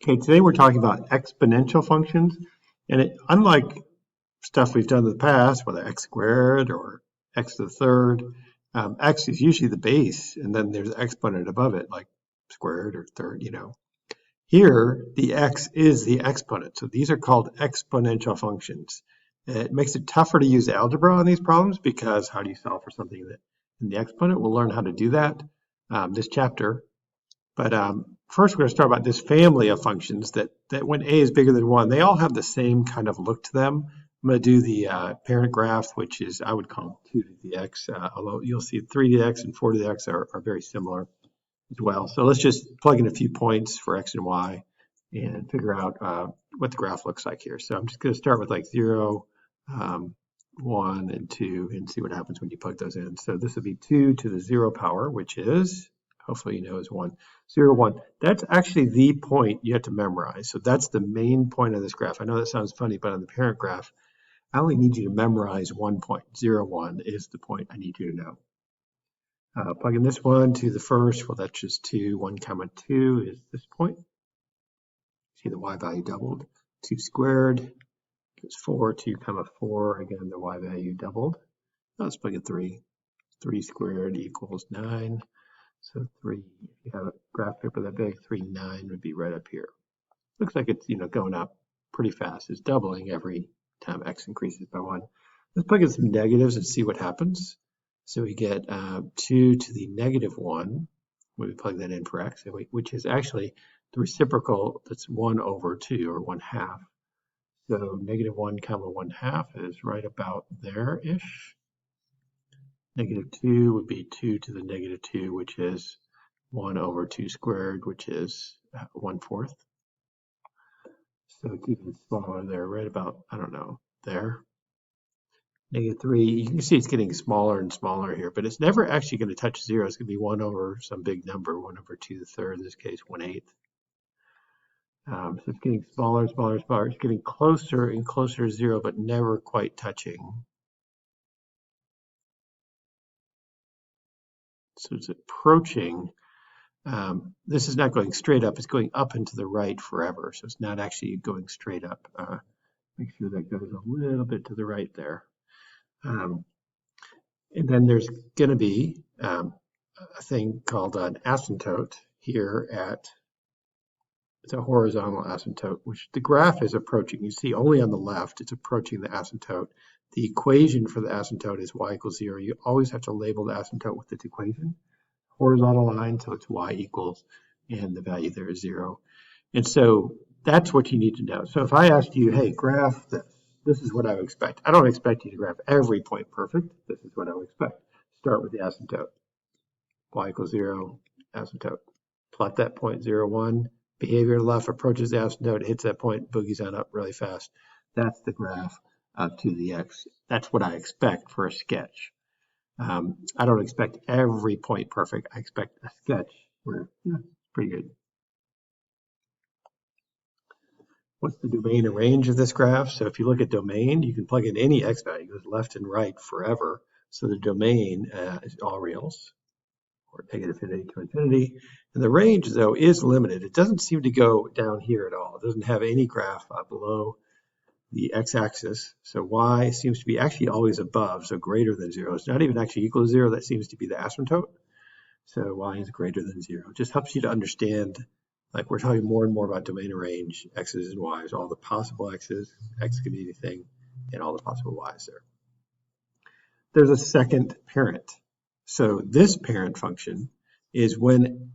Okay, today we're talking about exponential functions, and unlike stuff we've done in the past, whether x squared or x to the third, x is usually the base, and then there's an exponent above it, like squared or third, Here, the x is the exponent, so these are called exponential functions. It makes it tougher to use algebra on these problems because how do you solve for something that in the exponent? We'll learn how to do that this chapter. But first, we're going to start about this family of functions that when a is bigger than 1, they all have the same kind of look to them. I'm going to do the parent graph, which is, I would call 2 to the x, although you'll see 3 to the x and 4 to the x are very similar as well. So let's just plug in a few points for x and y and figure out what the graph looks like here. So I'm just going to start with like 0, 1, and 2 and see what happens when you plug those in. So this would be 2 to the 0 power, which is, hopefully you know, is 1. 0, 1. That's actually the point you have to memorize. So that's the main point of this graph. I know that sounds funny, but on the parent graph, I only need you to memorize 1 point. 0, 1 is the point I need you to know. Plug in this one to the first. Well, that's just 2. 1 comma 2 is this point. See the y value doubled. 2 squared is 4. 2 comma 4. Again, the y value doubled. Now let's plug in 3. 3 squared equals 9. So 3, if you have a graph paper that big, 3, 9 would be right up here. Looks like it's going up pretty fast. It's doubling every time x increases by 1. Let's plug in some negatives and see what happens. So we get 2 to the negative 1 when we plug that in for x, which is actually the reciprocal that's 1 over 2, or 1/2. So negative 1 comma 1/2 is right about there-ish. Negative 2 would be 2 to the negative 2, which is 1 over 2 squared, which is 1/4. So it's even smaller there, right about, I don't know, there. Negative 3, you can see it's getting smaller and smaller here, but it's never actually going to touch 0. It's going to be 1 over some big number, 1 over 2 to the third, in this case, 1/8. So it's getting smaller and smaller and smaller. It's getting closer and closer to 0, but never quite touching. So it's approaching. This is not going straight up. It's going up and to the right forever. So it's not actually going straight up. Make sure that goes a little bit to the right there. And then there's going to be a thing called an asymptote here at, it's a horizontal asymptote, which the graph is approaching. You see only on the left, it's approaching the asymptote. The equation for the asymptote is y equals 0. You always have to label the asymptote with its equation. Horizontal line, so it's y equals, and the value there is 0. And so that's what you need to know. So if I asked you, hey, graph this, this is what I would expect. I don't expect you to graph every point perfect. This is what I would expect. Start with the asymptote. Y equals 0, asymptote. Plot that point 0, 1. Behavior to the left approaches the asymptote, hits that point, boogies on up really fast. That's the graph of 2 to the x. That's what I expect for a sketch. I don't expect every point perfect. I expect a sketch where, yeah, it's pretty good. What's the domain and range of this graph? So if you look at domain, you can plug in any x value. It goes left and right forever. So the domain is all reals, or negative infinity to infinity. And the range, though, is limited. It doesn't seem to go down here at all. It doesn't have any graph below the x-axis. So y seems to be actually always above, so greater than 0. It's not even actually equal to 0. That seems to be the asymptote. So y is greater than 0. It just helps you to understand, like we're talking more and more about domain and range, x's and y's, all the possible x's, x could be anything, and all the possible y's there. There's a second parent. So this parent function is when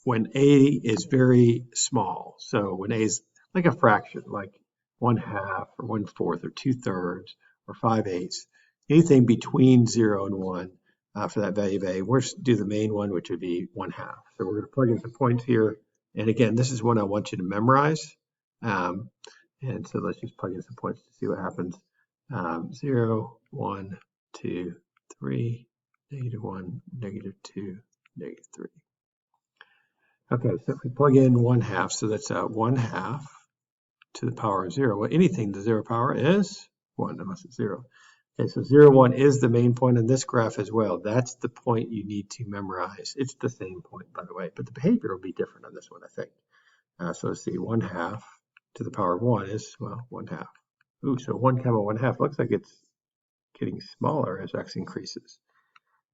a is very small. So when a is like a fraction, like 1/2 or 1/4 or 2/3 or 5/8, anything between 0 and 1 for that value of a. We'll do the main one, which would be 1/2. So we're going to plug in some points here. And again, this is one I want you to memorize. And so let's just plug in some points to see what happens. 0, 1, 2, 3, negative 1, negative 2, negative 3. Okay, so if we plug in 1/2, so that's 1/2 to the power of 0. Well, anything to the 0 power is 1, unless it's 0. Okay, so 0, 1 is the main point in this graph as well. That's the point you need to memorize. It's the same point, by the way, but the behavior will be different on this one, I think. So let's see, 1/2 to the power of 1 is, well, 1/2. Ooh, so 1 comma 1/2 looks like it's getting smaller as x increases.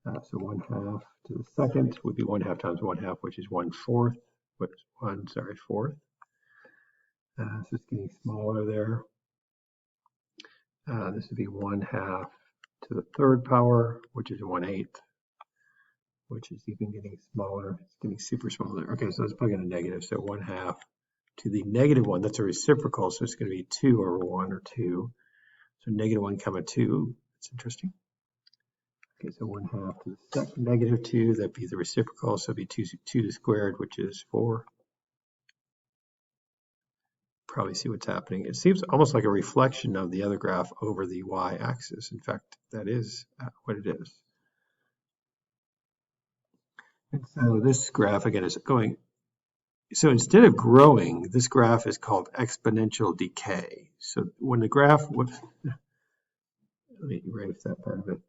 So 1/2 to the second would be 1/2 times 1/2, which is 1/4. Fourth. So it's getting smaller there. This would be 1/2 to the third power, which is 1/8, which is even getting smaller. It's getting super small there. Okay, so let's plug in a negative. So 1/2 to the -1, that's a reciprocal, so it's going to be 2 over 1 or 2. So -1 comma 2. That's interesting. Okay, so 1/2 to the second -2, that'd be the reciprocal, so it'd be 2 to the squared, which is 4. Probably see what's happening. It seems almost like a reflection of the other graph over the y-axis. In fact, that is what it is. And so this graph, again, is going, so instead of growing, this graph is called exponential decay. So when the graph, let me erase that part of it.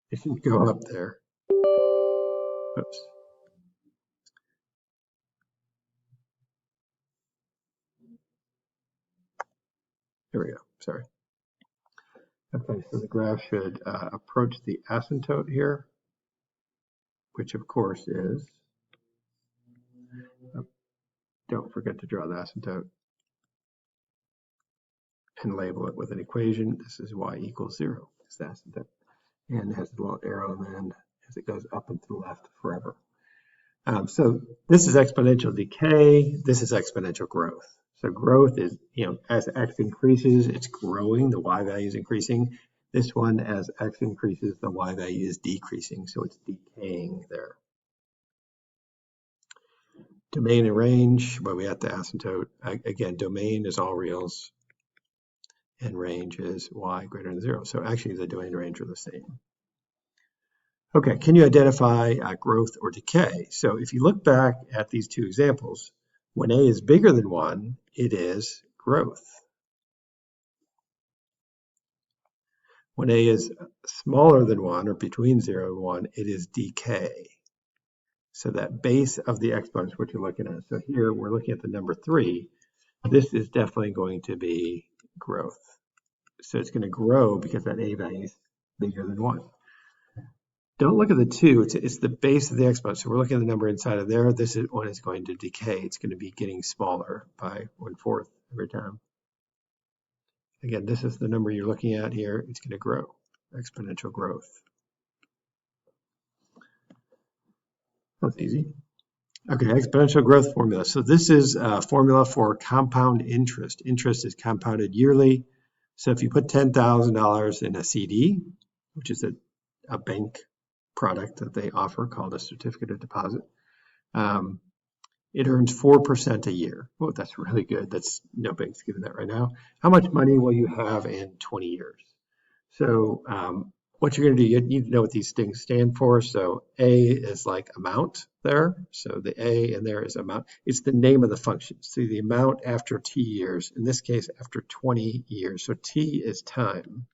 It shouldn't go up there. Oops. There we go, sorry. Okay, so the graph should approach the asymptote here, which of course is, don't forget to draw the asymptote and label it with an equation. This is y equals 0, it's the asymptote. And it has a little arrow on the end as it goes up and to the left forever. So this is exponential decay, this is exponential growth. So growth is, as x increases, it's growing, the y value is increasing. This one, as x increases, the y value is decreasing, so it's decaying there. Domain and range, well, we have the asymptote. Again, domain is all reals, and range is y greater than 0. So actually, the domain and range are the same. Okay, can you identify growth or decay? So if you look back at these two examples, when a is bigger than 1, it is growth. When a is smaller than 1, or between 0 and 1, it is decay. So that base of the exponent is what you're looking at. So here we're looking at the number 3. This is definitely going to be growth. So it's going to grow because that a value is bigger than 1. Don't look at the 2, it's the base of the exponent. So we're looking at the number inside of there. This one is going to decay. It's going to be getting smaller by 1/4 every time. Again, this is the number you're looking at here. It's going to grow, exponential growth. That's easy. Okay, exponential growth formula. So this is a formula for compound interest. Interest is compounded yearly. So if you put $10,000 in a CD, which is a bank product that they offer called a certificate of deposit, it earns 4% a year. Oh, that's really good. That's no bank's giving that right now. How much money will you have in 20 years? So what you're going to do, you need to know what these things stand for. So A is like amount there. So the A in there is amount. It's the name of the function. So the amount after t years, in this case, after 20 years. So t is time.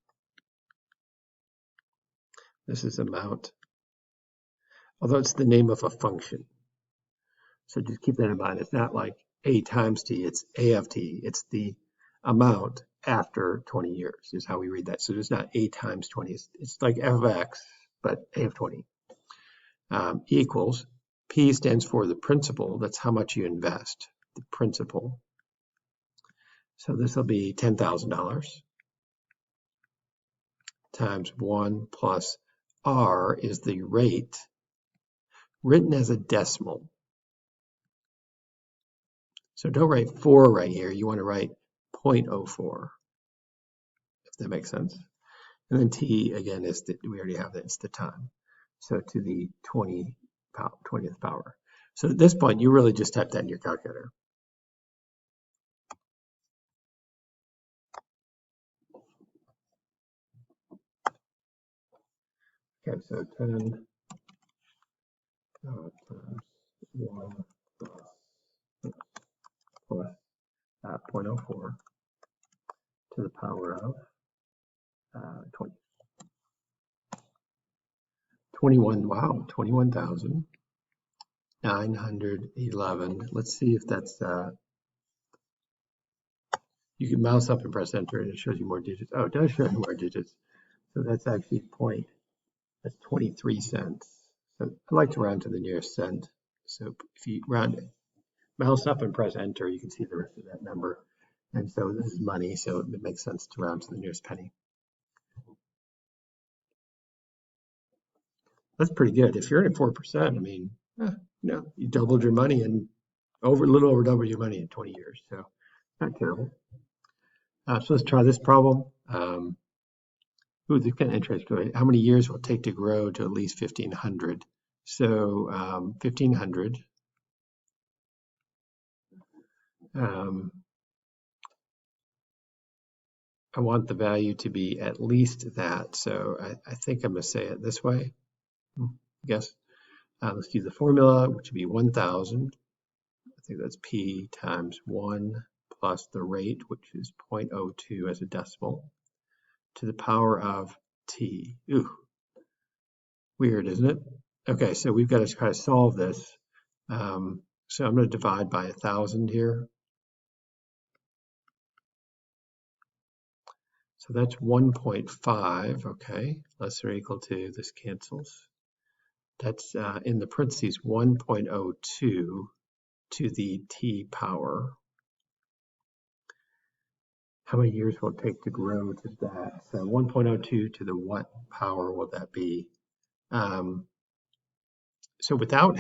This is amount, although it's the name of a function. So just keep that in mind. It's not like A times t, it's A of t. It's the amount after 20 years is how we read that. So it's not A times 20. It's like f of x, but A of 20. Equals, P stands for the principal. That's how much you invest, the principal. So this will be $10,000 times 1 plus R is the rate written as a decimal. So don't write 4 right here. You want to write 0.04, if that makes sense. And then T, again, is we already have that. It's the time. So to the 20th power. So at this point, you really just type that in your calculator. Okay, so 10 times 1 plus 0.04 to the power of 20. 21, wow, 21,000 911. Let's see if that's, you can mouse up and press enter and it shows you more digits. Oh, it does show you more digits. So that's actually that's 23 cents. So I like to round to the nearest cent. So if you mouse up and press enter, you can see the rest of that number. And so this is money, so it makes sense to round to the nearest penny. That's pretty good. If you're at 4%, I mean, you doubled your money in a little over double your money in 20 years. So not terrible. So let's try this problem. Ooh, this kind of interesting. How many years will it take to grow to at least 1,500? So 1,500. I want the value to be at least that. So I think I'm going to say it this way. I guess. Let's do the formula, which would be 1,000. I think that's P times 1 plus the rate, which is 0.02 as a decimal, to the power of T. Ooh, weird, isn't it? Okay, so we've got to try to solve this. So I'm going to divide by 1,000 here. So that's 1.5, okay, less or equal to, this cancels. That's in the parentheses 1.02 to the T power. How many years will it take to grow to that? So 1.02 to the what power will that be? So without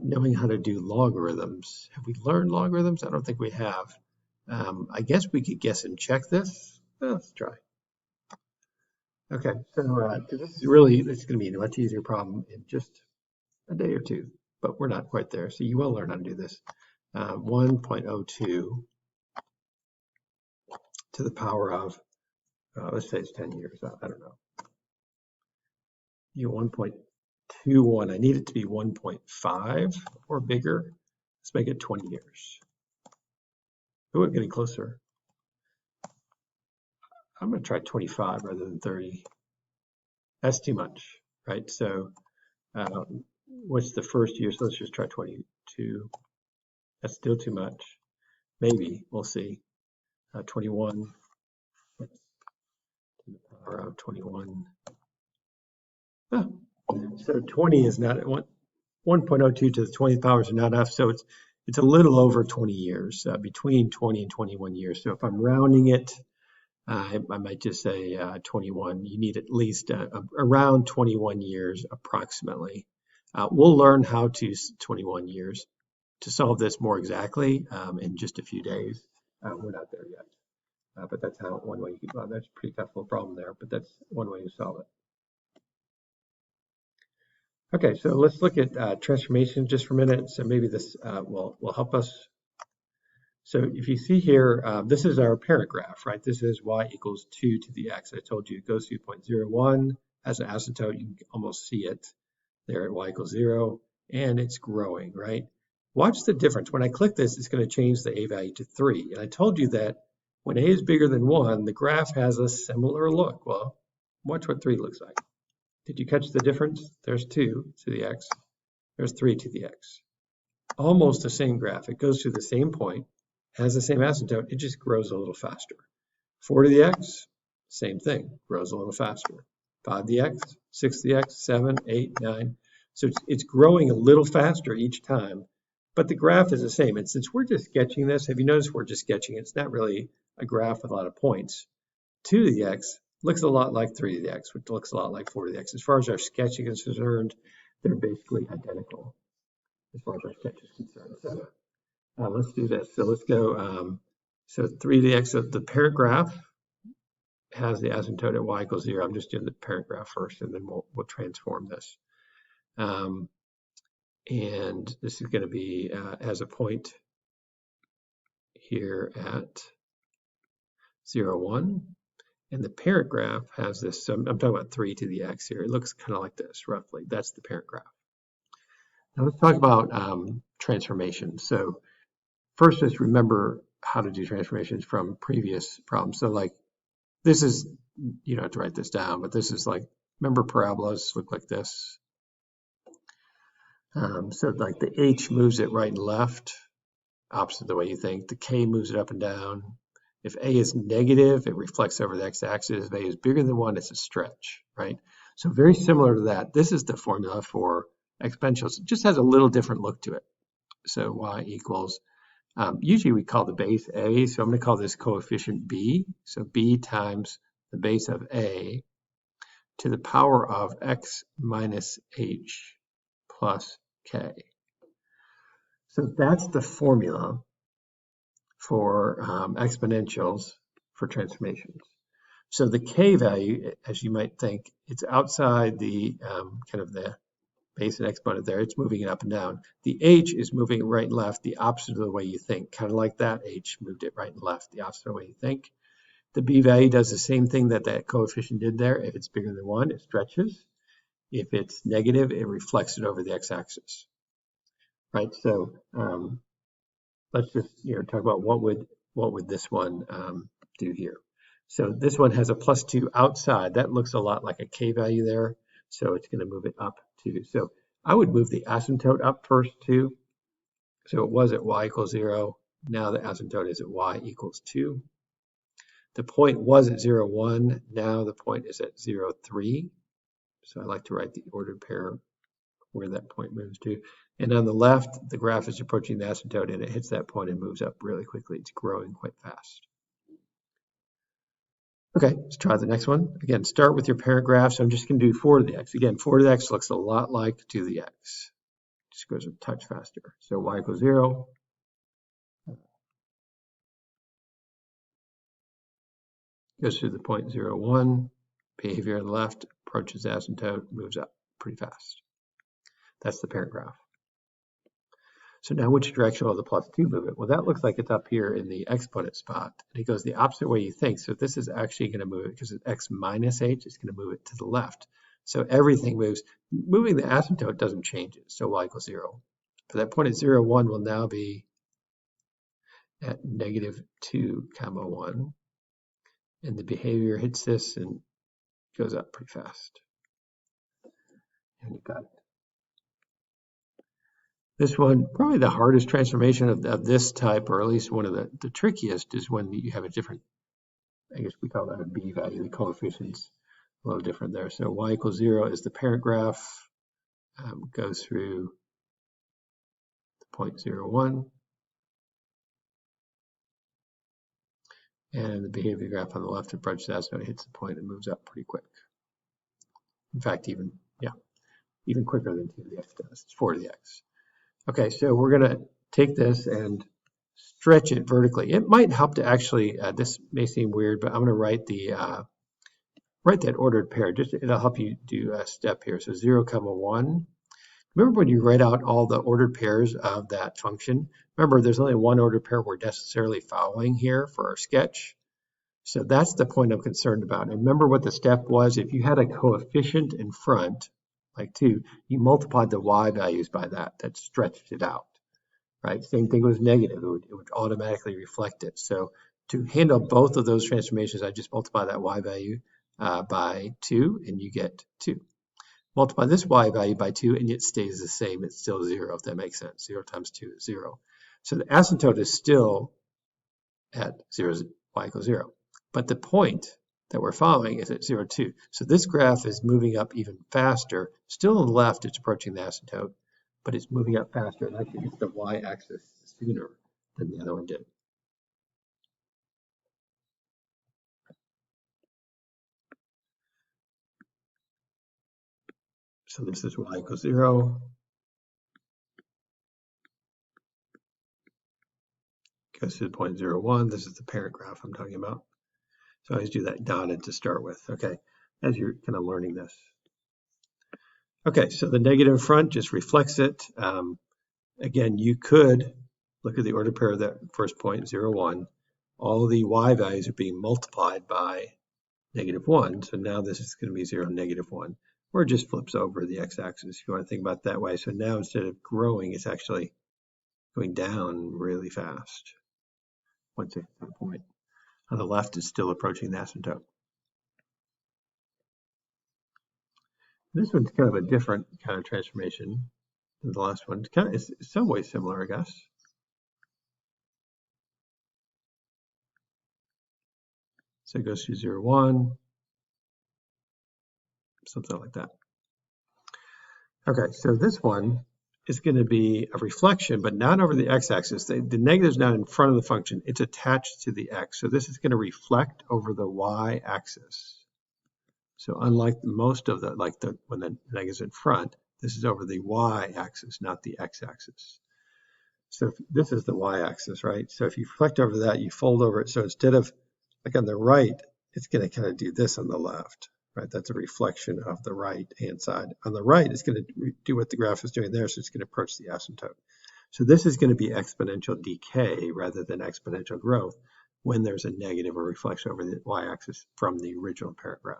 knowing how to do logarithms, have we learned logarithms? I don't think we have. I guess we could guess and check this. Let's try. Okay, so this is going to be a much easier problem in just a day or two, but we're not quite there. So you will learn how to do this. 1.02 to the power of, let's say it's 10 years. I don't know. 1.21. I need it to be 1.5 or bigger. Let's make it 20 years. Oh, I'm getting closer. I'm going to try 25 rather than 30. That's too much, right? So what's the first year? So let's just try 22. That's still too much. Maybe, we'll see. 21. To the power of 21. Oh, so 20 is not 1.02 to the 20th power is not enough. So it's a little over 20 years, between 20 and 21 years. So if I'm rounding it, I might just say 21. You need at least around 21 years approximately. We'll learn how to 21 years to solve this more exactly in just a few days. We're not there yet, but that's one way you can. That's a pretty tough little problem there, but that's one way to solve it. Okay, so let's look at transformation just for a minute. So maybe this will help us. So if you see here, this is our parent graph, right? This is y equals 2 to the x. I told you it goes through 0.01 as an asymptote. You can almost see it there at y equals 0, and it's growing, right? Watch the difference. When I click this, it's going to change the a value to 3. And I told you that when a is bigger than 1, the graph has a similar look. Well, watch what 3 looks like. Did you catch the difference? There's 2 to the x. There's 3 to the x. Almost the same graph. It goes through the same point, has the same asymptote. It just grows a little faster. 4 to the x, same thing, grows a little faster. 5 to the x, 6 to the x, 7, 8, 9. So it's growing a little faster each time, but the graph is the same. And since we're just sketching this, have you noticed we're just sketching? It's not really a graph with a lot of points. 2 to the x looks a lot like 3 to the x, which looks a lot like 4 to the x. As far as our sketching is concerned, they're basically identical as far as our sketch is concerned. So let's do this. So let's go, so 3 to the x of the parent graph has the asymptote at y equals 0. I'm just doing the parent graph first, and then we'll transform this. And this is going to be as a point here at 0, 1. And the parent graph has this, so I'm talking about 3 to the x here. It looks kind of like this, roughly. That's the parent graph. Now let's talk about transformations. So first, just remember how to do transformations from previous problems. So like this is, you don't have to write this down, but this is like Remember parabolas look like this. So like the h moves it right and left, opposite the way you think. The k moves it up and down. If a is negative, it reflects over the x-axis. If a is bigger than 1, it's a stretch, right? So very similar to that. This is the formula for exponentials. It just has a little different look to it. So y equals, usually we call the base a, so I'm going to call this coefficient b. So b times the base of a to the power of x minus h plus k. So that's the formula for exponentials for transformations. So the k value, as you might think, it's outside the kind of the base and exponent there. It's moving it up and down. The h is moving right and left, the opposite of the way you think. Kind of like that h moved it right and left, the opposite of the way you think. The b value does the same thing that that coefficient did there. If it's bigger than 1, it stretches. If it's negative, it reflects it over the x-axis. Right. So let's just talk about what would this one do here. So this one has a +2 outside. That looks a lot like a k value there. So it's going to move it up too. So I would move the asymptote up first too. So it was at y equals 0. Now the asymptote is at y equals 2. The point was at 0, 1. Now the point is at 0, 3. So I like to write the ordered pair where that point moves to. And on the left, the graph is approaching the asymptote and it hits that point and moves up really quickly. It's growing quite fast. Okay, let's try the next one. Again, start with your parent graph. So I'm just going to do 4 to the x. Again, 4 to the x looks a lot like 2 to the x. Just goes a touch faster. So y equals 0. Goes through the point 0, 1. Behavior on the left, approaches the asymptote, moves up pretty fast. That's the parent graph. So now which direction will the +2 move it? Well, that looks like it's up here in the exponent spot. And it goes the opposite way you think. So this is actually going to move it because it's x minus h. It's going to move it to the left. So everything moves. Moving the asymptote doesn't change it. So y equals 0. But that point at 0, 1 will now be at -2, 1. And the behavior hits this and goes up pretty fast. And you got it. This one, probably the hardest transformation of this type, or at least one of the trickiest, is when you have a different, I guess we call that a b value, the coefficient's a little different there. So y equals 0 is the parent graph, goes through the point 0, 1. And the behavior graph on the left approaches that, so it hits the point and moves up pretty quick. In fact, even quicker than 2 to the x does. It's 4 to the x. Okay, so we're going to take this and stretch it vertically. It might help to actually, this may seem weird, but I'm going to write write that ordered pair. Just it'll help you do a step here. So 0, 1. Remember when you write out all the ordered pairs of that function? Remember, there's only one ordered pair we're necessarily following here for our sketch. So that's the point I'm concerned about. And remember what the step was? If you had a coefficient in front, like 2, you multiplied the y values by that. That stretched it out, right? Same thing with negative. It would automatically reflect it. So to handle both of those transformations, I just multiply that y value by 2, and you get 2. Multiply this y value by 2, and it stays the same. It's still 0, if that makes sense. 0 times 2 is 0. So the asymptote is still at 0, y equals 0. But the point that we're following is at 0, 2. So this graph is moving up even faster. Still on the left, it's approaching the asymptote, but it's moving up faster. And actually hits the y-axis sooner than the other one did. So this is y equals 0. Goes to the point 0, 1. This is the parent graph I'm talking about. So I always do that dotted to start with, okay, as you're kind of learning this. Okay, so the negative in front just reflects it. Again, you could look at the ordered pair of that first point, 0, 1. All the y values are being multiplied by -1. So now this is going to be 0, -1. Or it just flips over the x-axis if you want to think about it that way. So now instead of growing, it's actually going down really fast once it hits that point. On the left, it's still approaching the asymptote. This one's kind of a different kind of transformation than the last one. It's in some ways similar, I guess. So it goes through 0, 1, something like that. Okay, so this one is going to be a reflection, but not over the x-axis. The negative is not in front of the function. It's attached to the x. So this is going to reflect over the y-axis. So unlike most of when the negative is in front, this is over the y-axis, not the x-axis. So this is the y-axis, right? So if you reflect over that, you fold over it. So instead of like on the right, it's going to kind of do this on the left, right? That's a reflection of the right-hand side. On the right, it's going to do what the graph is doing there, so it's going to approach the asymptote. So this is going to be exponential decay rather than exponential growth when there's a negative or reflection over the y-axis from the original parent graph.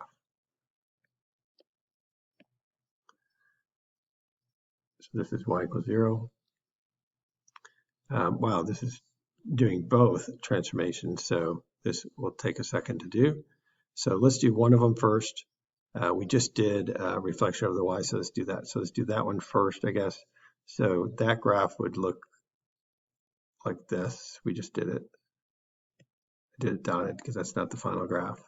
So this is y equals 0. Wow, this is doing both transformations, so this will take a second to do. So let's do one of them first. We just did reflection over the y, so let's do that. So let's do that one first, I guess. So that graph would look like this. We just did it. I did it dotted because that's not the final graph.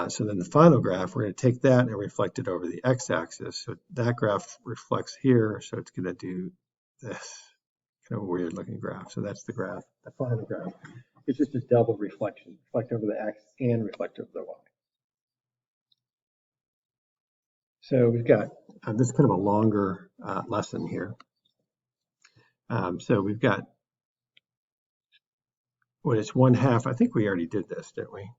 So then the final graph, we're going to take that and reflect it over the x-axis. So that graph reflects here, so it's going to do this kind of weird looking graph. So that's the graph, the final graph. It's just a double reflection, reflect over the x and reflect over the y. So we've got this is kind of a longer lesson here. So we've got when it's 1/2. I think we already did this, didn't we?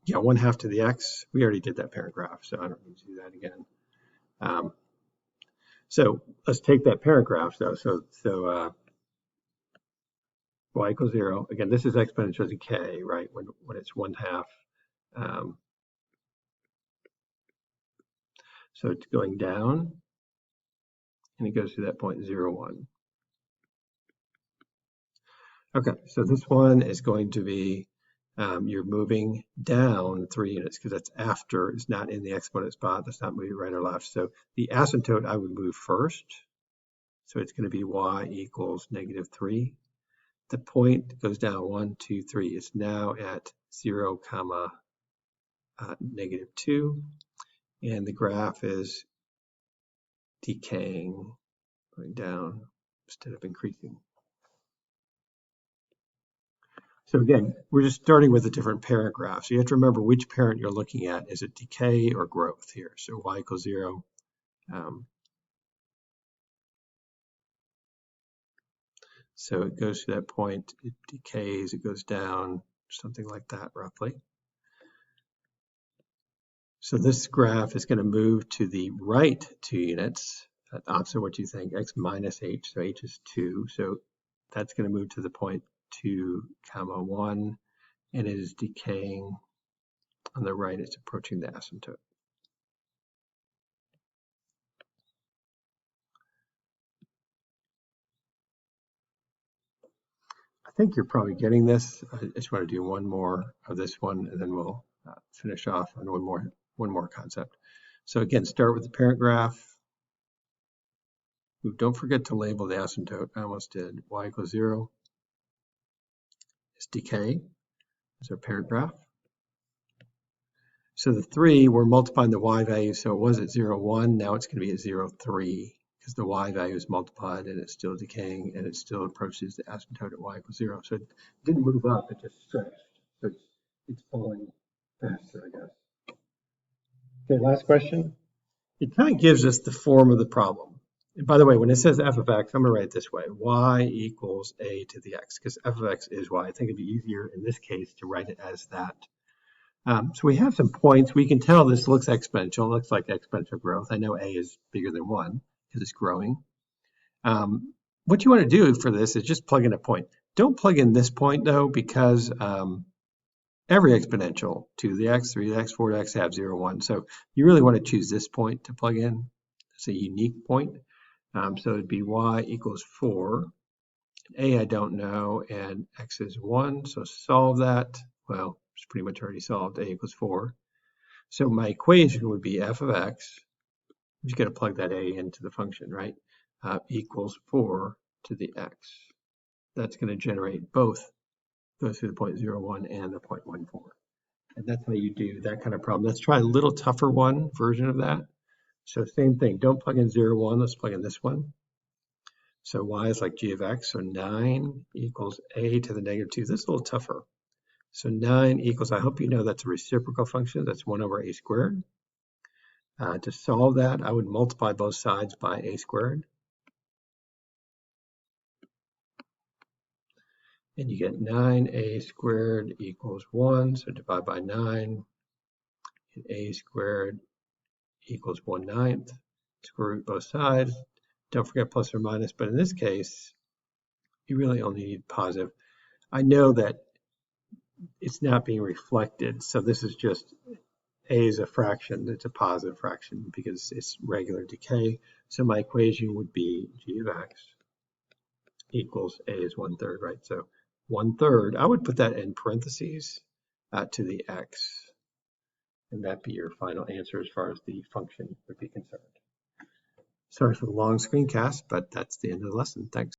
Yeah, 1/2 to the x. We already did that parent graph, so I don't need to do that again. So let's take that parent graph though. So y equals 0. Again, this is exponential decay, right? When it's 1/2. So it's going down, and it goes to that point 0, 1. Okay, so this one is going to be you're moving down 3 units because that's after, it's not in the exponent spot. That's not moving right or left. So the asymptote I would move first. So it's going to be y equals -3. The point goes down 1, 2, 3. It's now at 0, comma, -2. And the graph is decaying, going down instead of increasing. So again, we're just starting with a different parent graph. So you have to remember which parent you're looking at. Is it decay or growth here? So y equals 0. So it goes to that point, it decays, it goes down, something like that roughly. So this graph is going to move to the right 2 units, opposite what you think, x minus h, so h is 2. So that's going to move to the point 2, comma 1, and it is decaying on the right. It's approaching the asymptote. I think you're probably getting this. I just want to do one more of this one, and then we'll finish off on one more concept. So again, start with the parent graph. Don't forget to label the asymptote. I almost did. Y equals 0 is decay. Is our parent graph. So the 3, we're multiplying the y value. So it was at 0, 1. Now it's going to be at 0, 3 because the y value is multiplied and it's still decaying and it still approaches the asymptote at y equals 0. So it didn't move up, it just stretched. So it's falling faster, I guess. Okay, last question. It kind of gives us the form of the problem. And by the way, when it says f of x, I'm going to write it this way. Y equals a to the x, because f of x is y. I think it'd be easier in this case to write it as that. So we have some points. We can tell this looks exponential. It looks like exponential growth. I know a is bigger than 1 because it's growing. What you want to do for this is just plug in a point. Don't plug in this point, though, because every exponential, 2 to the x, 3 to the x, 4 to the x have 0, 1. So you really want to choose this point to plug in. It's a unique point. So it'd be y equals 4 A I don't know, and x is 1, so solve that. Well, it's pretty much already solved. A equals 4. So my equation would be f of x. I'm just going to plug that a into the function, right? Equals 4 to the x. That's going to generate both, go through the 0.01 and the 0.14. And that's how you do that kind of problem. Let's try a little tougher one version of that. So same thing, don't plug in 0, 1, let's plug in this one. So y is like g of x, so 9 equals a to the negative 2. This is a little tougher. So 9 equals, I hope you know that's a reciprocal function, that's 1 over a squared. To solve that, I would multiply both sides by a squared. And you get 9a squared equals 1, so divide by 9, and a squared equals 1/9. Square root both sides. Don't forget plus or minus, but in this case, you really only need positive. I know that it's not being reflected, so this is just a is a fraction, it's a positive fraction because it's regular decay. So my equation would be g of x equals a is 1/3, right? So 1/3, I would put that in parentheses to the x, and that'd be your final answer as far as the function would be concerned. Sorry for the long screencast, but that's the end of the lesson. Thanks.